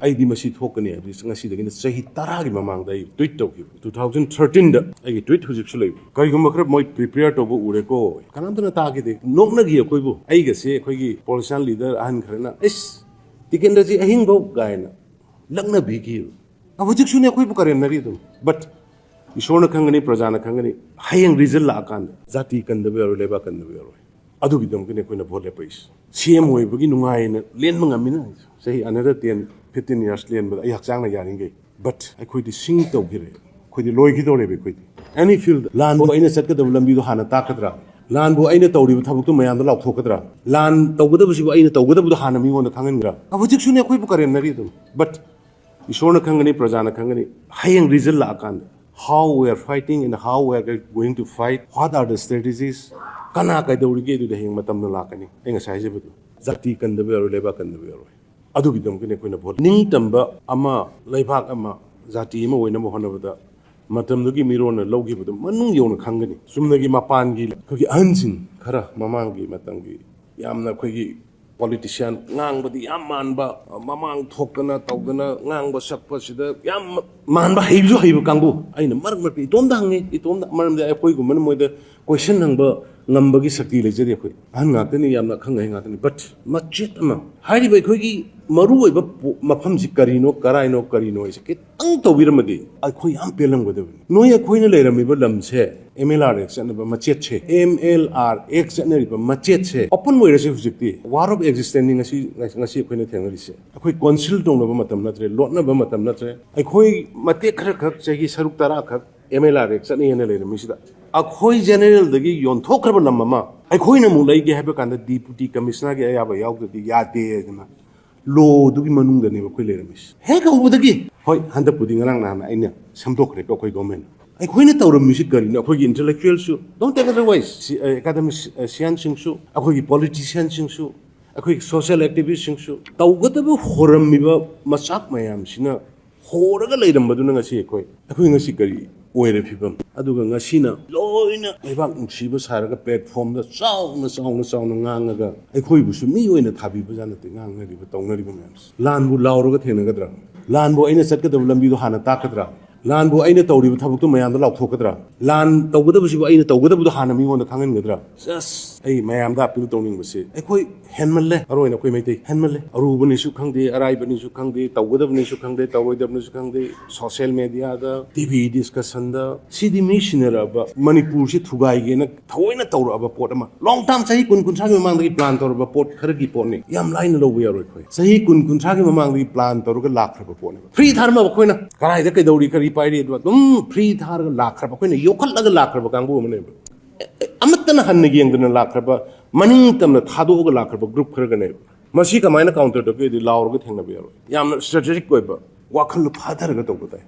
ꯑꯩꯗꯤ ꯃꯁꯤ ꯊꯣꯛꯀꯅꯤ ꯍꯥꯏꯕꯁꯤ ꯉꯁꯤꯗꯒꯤꯅ ꯆꯍꯤ 10ꯒꯤ ꯃꯃꯥꯡꯗ ꯑꯩ ꯇ꯭ꯋꯤꯠ ꯇꯧꯈꯤꯕ 2013ꯗ ꯑꯩꯒꯤ ꯇ꯭ꯋꯤꯠ ꯍꯧꯖꯤꯛꯁꯨ ꯂꯩꯕ ꯀꯔꯤꯒꯨꯝꯕ ꯈꯔ ꯃꯣꯏ ꯄ꯭ꯔꯤꯄꯦꯌꯔ ꯇꯧꯕ ꯎꯔꯦꯀꯣ ꯀꯅꯥꯝꯇꯅ ꯇꯥꯈꯤꯗꯦ ꯅꯣꯛꯅꯈꯤ ꯑꯩꯈꯣꯏꯕꯨ ꯑꯩꯒꯁꯦ ꯑꯩꯈꯣꯏꯒꯤ ꯄꯣꯂꯤꯇꯤꯁꯤꯌꯥꯟ ꯂꯤꯗꯔ ꯑꯍꯟ ꯈꯔꯅ ꯏꯁ ꯇꯤꯀꯦꯟꯗ꯭ꯔꯖꯤ ꯑꯍꯤꯡꯐꯥꯎ ꯒꯥꯏꯅ ꯂꯛꯅꯕꯤꯈꯤꯕ ꯍꯧꯖꯤꯛꯁꯨꯅꯦ ꯑꯩꯈꯣꯏꯕꯨ ꯀꯔꯦꯝꯅꯔꯤ ꯑꯗꯨꯝ ꯕꯠ ꯏꯁꯣꯔꯅ ꯈꯪꯒꯅꯤ ꯄ꯭ꯔꯖꯥꯅ ꯈꯪꯒꯅꯤ ꯍꯌꯦꯡ ꯔꯤꯖꯜ ꯂꯥꯛꯑꯀꯥꯟꯗ ꯖꯥꯇꯤ ꯀꯟꯗꯕ ꯌꯥꯔꯣꯏ ꯂꯩꯕꯥꯛ ꯀꯟꯗꯕ ꯌꯥꯔꯣꯏ ꯑꯗꯨꯒꯤꯗꯃꯛꯇꯅꯤ ꯑꯩꯈꯣꯏꯅ ꯚꯣꯠ ꯂꯦꯞꯄꯛꯏꯁꯤ CM ꯑꯣꯏꯕꯒꯤ ꯅꯨꯡꯉꯥꯏꯅ ꯂꯦꯟꯕ ꯉꯝꯃꯤꯅ ꯆꯍꯤ another 10-15 years ꯂꯦꯟꯕꯗ ꯑꯩ ꯍꯛꯆꯥꯡꯅ ꯌꯥꯔꯤꯈꯩ ꯕꯠ ꯑꯩꯈꯣꯏꯗꯤ ꯁꯤꯡ ꯇꯧꯈꯤꯔꯦ ꯑꯩꯈꯣꯏꯗꯤ ꯂꯣꯏꯈꯤꯗꯧꯔꯦꯕ ꯑꯩꯈꯣꯏꯗꯤ ꯑꯦꯅꯤ ꯐꯤꯜꯗ ꯂꯥꯟꯕꯨ ꯑꯩꯅ ꯆꯠꯀꯗꯕ ꯂꯝꯕꯤꯗꯣ ꯍꯥꯟꯅ ꯇꯥꯛꯀꯗ꯭ꯔꯥ ꯂꯥꯟꯕꯨ ꯑꯩꯅ ꯇꯧꯔꯤꯕ ꯊꯕꯛꯇꯨ ꯃꯌꯥꯝꯗ ꯂꯥꯎꯊꯣꯛꯀꯗ꯭ꯔꯥ ꯂꯥꯟ ꯇꯧꯒꯗꯕꯁꯤꯕꯨ ꯑꯩꯅ ꯇꯧꯒꯗꯕꯗꯣ ꯍꯥꯟꯅ ꯃꯤꯉꯣꯟꯗ ꯈꯪꯍꯟꯒꯗ꯭ꯔꯥ ꯍꯧꯖꯤꯛꯁꯨꯅꯦ ꯑꯩꯈꯣꯏꯕꯨ ꯀꯔꯦꯝꯅꯔꯤ ꯑꯗꯨꯝ ꯕꯠ ꯏꯁꯣꯔꯅ ꯈꯪꯒꯅꯤ ꯄ꯭ꯔꯖꯥꯅ ꯈꯪꯒꯅꯤ ꯍꯌꯦꯡ ꯔꯤꯖꯜ ꯂꯥꯛꯑꯀꯥꯟꯗ how we are fighting and how we are going to fight what are the strategies kana kaidawrige edu heng matamna lakani ai ngasai haijabadu jati kandaba yaro leba kandaba yaro adugidamkine koina bhot ning tamba ama leibak ama jati ama oina mo hanabada matamdugi mirona lawgibadu manung yona khangani sumnagi mapangi khogi anjin khara mamangi matangi yamna khogi politician ngangbadi yam manba mamang thokdana tawdana ngangba sakpa sida yam manba heibu heibu kangbu aina marak marak itomda hangi itomda maramda akoi gumana moida question hangba ngambagi sakti lejari akoi han ngatani yamna khangai ngatani but machet ama hairiba akoi maru oiba mafam si karino karino ise kitang tawbiramadi akoi yam pelamgadabani noi akoina leiramiba lamse MLRX anaba machet che MLRX anaba machet che open moirase hujikti war of existing ngasi akoina thengarise akoi council dongnaba matam natre lotnaba matam natre akoi mate khara khak chagi saruk tara khak MLRX ani ena leiramisi da akoi general dagi yonthokraba lamama akoina mu leige haba kanda deputy commissioner gi ayaba yaugdadi yade na lo dugi manung dani akoi leiramis he ka ubudagi hoi handa pudi ngarang na aina samdokre ko akoi government ꯑꯩꯈꯣꯏꯅ ꯇꯧꯔꯝꯃꯤꯁꯤ ꯀꯔꯤꯅꯣ ꯑꯩꯈꯣꯏꯒꯤ ꯏꯟꯇꯦꯂꯦꯛꯆꯨꯑꯦꯜꯁꯨ don't ꯇꯦꯛ ꯑꯗꯔꯋꯥꯏꯁ ꯑꯦꯀꯥꯗꯦꯃꯤꯁꯤꯌꯥꯟꯁꯤꯡꯁꯨ ꯑꯩꯈꯣꯏꯒꯤ ꯄꯣꯂꯤꯇꯤꯁꯤꯌꯥꯟꯁꯤꯡꯁꯨ ꯑꯩꯈꯣꯏꯒꯤ social ꯑꯦꯛꯇꯤꯚꯤꯁꯁꯤꯡꯁꯨ ꯇꯧꯒꯗꯕ ꯍꯣꯔꯝꯃꯤꯕ ꯃꯆꯥꯛ ꯃꯌꯥꯝꯁꯤꯅ ꯍꯣꯔꯒ ꯂꯩꯔꯝꯕꯗꯨꯅ ꯉꯁꯤ ꯑꯩꯈꯣꯏ ꯉꯁꯤ ꯀꯔꯤ ꯑꯣꯏꯔꯦ ꯐꯤꯕꯝ ꯑꯗꯨꯒ ꯉꯁꯤꯅ ꯂꯣꯏꯅ ꯂꯩꯕꯥꯛ ꯅꯨꯡꯁꯤꯕ ꯁꯥꯔꯒ ꯄ꯭ꯂꯦꯠꯐꯣꯝꯗ ꯆꯥꯎꯅ ꯉꯥꯡꯉꯒ ꯑꯩꯈꯣꯏꯕꯨꯁꯨ ꯃꯤ ꯑꯣꯏꯅ ꯊꯥꯕꯤꯕꯖꯥꯠ ꯅꯠꯇꯦ ꯉꯥꯡꯅꯔꯤꯕ ꯇꯧꯅꯔꯤꯕ ꯃꯌꯥꯝꯁꯦ ꯂꯥꯟꯕꯨ ꯂꯥꯎꯔꯒ ꯊꯦꯡꯅꯒꯗ꯭ꯔꯥ ꯂꯥꯟꯕꯨ ꯑꯩꯅ ꯆꯠꯀꯗꯕ ꯂꯝꯕꯤꯗꯣ ꯍꯥꯟꯅ ꯇꯥꯛꯀꯗ꯭ꯔꯥ ꯂꯥꯟꯕꯨ ꯑꯩꯅ ꯇꯧꯔꯤꯕ ꯊꯕꯛꯇꯨ ꯃꯌꯥꯝꯗ ꯂꯥꯎꯊꯣꯛꯀꯗ꯭ꯔꯥ ꯂꯥꯟ ꯇꯧꯒꯗꯕꯁꯤꯕꯨ ꯑꯩꯅ ꯇꯧꯒꯗꯕꯗꯣ ꯍꯥꯟꯅ ꯃꯤꯉꯣꯟꯗ ꯈꯪꯍꯟꯒꯗ꯭ꯔꯥ ꯖꯁ ꯑꯩ ꯃꯌꯥꯝꯗ ꯑꯄꯤꯜ ꯇꯧꯅꯤꯡꯕꯁꯦ ꯑꯩꯈꯣꯏ ꯍꯦꯟꯃꯜꯂꯦ ꯃꯔꯨꯑꯣꯏꯅ ꯑꯩꯈꯣꯏ ꯃꯩꯇꯩ ꯍꯦꯟꯃꯜꯂꯦ ꯑꯔꯨꯕꯅꯤꯁꯨ ꯈꯪꯗꯦ ꯑꯔꯥꯏꯕꯅꯤꯁꯨ ꯈꯪꯗꯦ ꯇꯧꯒꯗꯕꯅꯤꯁꯨ ꯈꯪꯗꯦ ꯇꯧꯔꯣꯏꯗꯕꯅꯤꯁꯨ ꯈꯪꯗꯦ ꯁꯣꯁꯤꯌꯦꯜ ꯃꯦꯗꯤꯌꯥꯗ TV ꯗꯤꯁꯀꯁꯟꯗ ꯁꯤꯗꯤ ꯃꯤ ꯁꯤꯟꯅꯔꯛꯑꯕ ꯃꯅꯤꯄꯨꯔꯁꯤ ꯊꯨꯒꯥꯏꯒꯦꯅ ꯊꯑꯣꯏꯅ ꯇꯧꯔꯛꯑꯕ ꯄꯣꯠ ꯑꯃ ꯂꯣꯡ ꯇꯥꯝ ꯆꯍꯤ 10-30ꯒꯤ ꯃꯃꯥꯡꯗꯒꯤ ꯄ꯭ꯂꯥꯟ ꯇꯧꯔꯕ ꯄꯣꯠ ꯈꯔꯒꯤ ꯄꯣꯠꯅꯤ ꯌꯥꯝ ꯂꯥꯏꯅ ꯂꯧꯕ ꯌꯥꯔꯣꯏ ꯑꯩꯈꯣꯏ ꯆꯍꯤ 10-30ꯒꯤ ꯃꯃꯥꯡꯗꯒꯤ ꯄ꯭ꯂꯥꯟ ꯇꯧꯔꯒ ꯂꯥꯛꯈ꯭ꯔꯕ ꯄꯣꯠꯅꯦꯕ ꯐ꯭ꯔꯤ ꯊꯥꯔꯝꯃꯕ ꯑꯩꯈꯣꯏꯅ ꯀꯔꯥꯏꯗ ꯀꯩꯗꯧꯔꯤ ꯀꯔꯤ ꯄꯥꯏꯔꯤ ꯑꯗꯨ ꯑꯗꯨꯝ ꯐ꯭ꯔꯤ ꯊꯥꯔꯒ ꯂꯥꯛꯈ꯭ꯔꯕ ꯑꯩꯈꯣꯏꯅ ꯌꯣꯛꯈꯠꯂꯒ ꯂꯥꯛꯈ꯭ꯔꯕ ꯀꯥꯡꯕꯨ ꯑꯃꯅꯦꯕ ꯑꯃꯠꯇꯅ ꯍꯟꯅ ꯌꯦꯡꯗꯅ ꯂꯥꯛꯈ꯭ꯔꯕ ꯃꯅꯤꯡ ꯇꯝꯅ ꯊꯥꯗꯣꯛꯑꯒ ꯂꯥꯛꯈ꯭ꯔꯕ ꯒ꯭ꯔꯨꯞ ꯈꯔꯒꯅꯦꯕ ꯃꯁꯤ ꯀꯃꯥꯏꯅ ꯀꯥꯎꯟꯇꯔ ꯇꯧꯒꯦꯗꯤ ꯂꯥꯎꯔꯒ ꯊꯦꯡꯅꯕ ꯌꯥꯔꯣꯏ ꯌꯥꯝꯅ ꯁ꯭ꯇ꯭ꯔꯦꯇꯦꯖꯤꯛ ꯑꯣꯏꯕ ꯋꯥꯈꯜꯗꯣ ꯐꯥꯊꯔꯒ ꯇꯧꯕ ꯇꯥꯏ